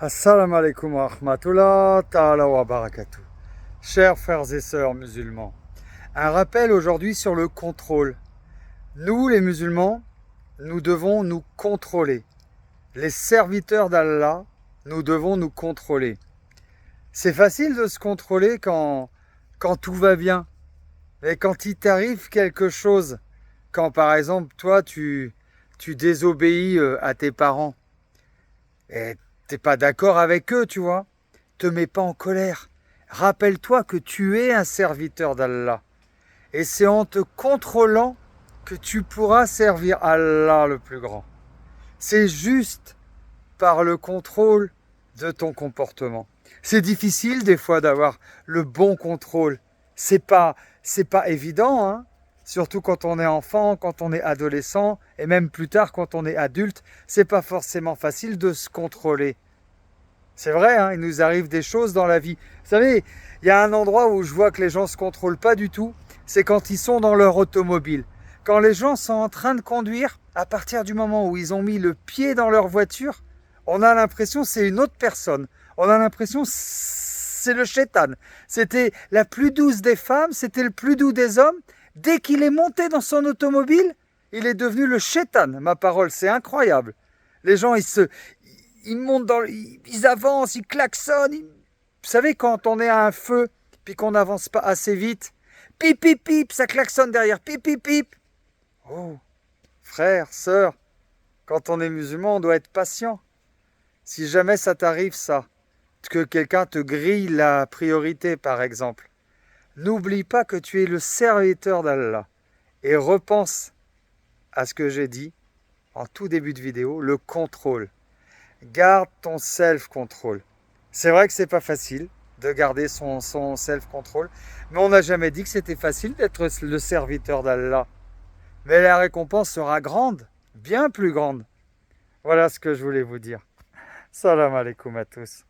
Assalamu alaikum wa rahmatullah ta'ala wa barakatuh. Chers frères et sœurs musulmans, un rappel aujourd'hui sur le contrôle. Nous, les musulmans, nous devons nous contrôler. Les serviteurs d'Allah, nous devons nous contrôler. C'est facile de se contrôler quand tout va bien. Mais quand il t'arrive quelque chose, quand par exemple toi tu désobéis à tes parents, et t'es pas d'accord avec eux, tu vois, te mets pas en colère. Rappelle-toi que tu es un serviteur d'Allah. Et c'est en te contrôlant que tu pourras servir Allah le plus grand. C'est juste par le contrôle de ton comportement. C'est difficile des fois d'avoir le bon contrôle. C'est pas évident, hein. Surtout quand on est enfant, quand on est adolescent, et même plus tard quand on est adulte, c'est pas forcément facile de se contrôler. C'est vrai, hein, il nous arrive des choses dans la vie. Vous savez, il y a un endroit où je vois que les gens se contrôlent pas du tout, c'est quand ils sont dans leur automobile. Quand les gens sont en train de conduire, à partir du moment où ils ont mis le pied dans leur voiture, on a l'impression que c'est une autre personne. On a l'impression que c'est le shaitan. C'était la plus douce des femmes, c'était le plus doux des hommes. Dès qu'il est monté dans son automobile, il est devenu le shaitan. Ma parole, c'est incroyable. Les gens, ils montent ils avancent, ils klaxonnent. Vous savez, quand on est à un feu, puis qu'on n'avance pas assez vite, pip, pip, pip, ça klaxonne derrière, pip, pip, pip. Oh, frère, sœur, quand on est musulman, on doit être patient. Si jamais ça t'arrive, ça, que quelqu'un te grille la priorité, par exemple, n'oublie pas que tu es le serviteur d'Allah et repense à ce que j'ai dit en tout début de vidéo, le contrôle. Garde ton self-control. C'est vrai que c'est pas facile de garder son self-control, mais on n'a jamais dit que c'était facile d'être le serviteur d'Allah. Mais la récompense sera grande, bien plus grande. Voilà ce que je voulais vous dire. Salam alaikum à tous.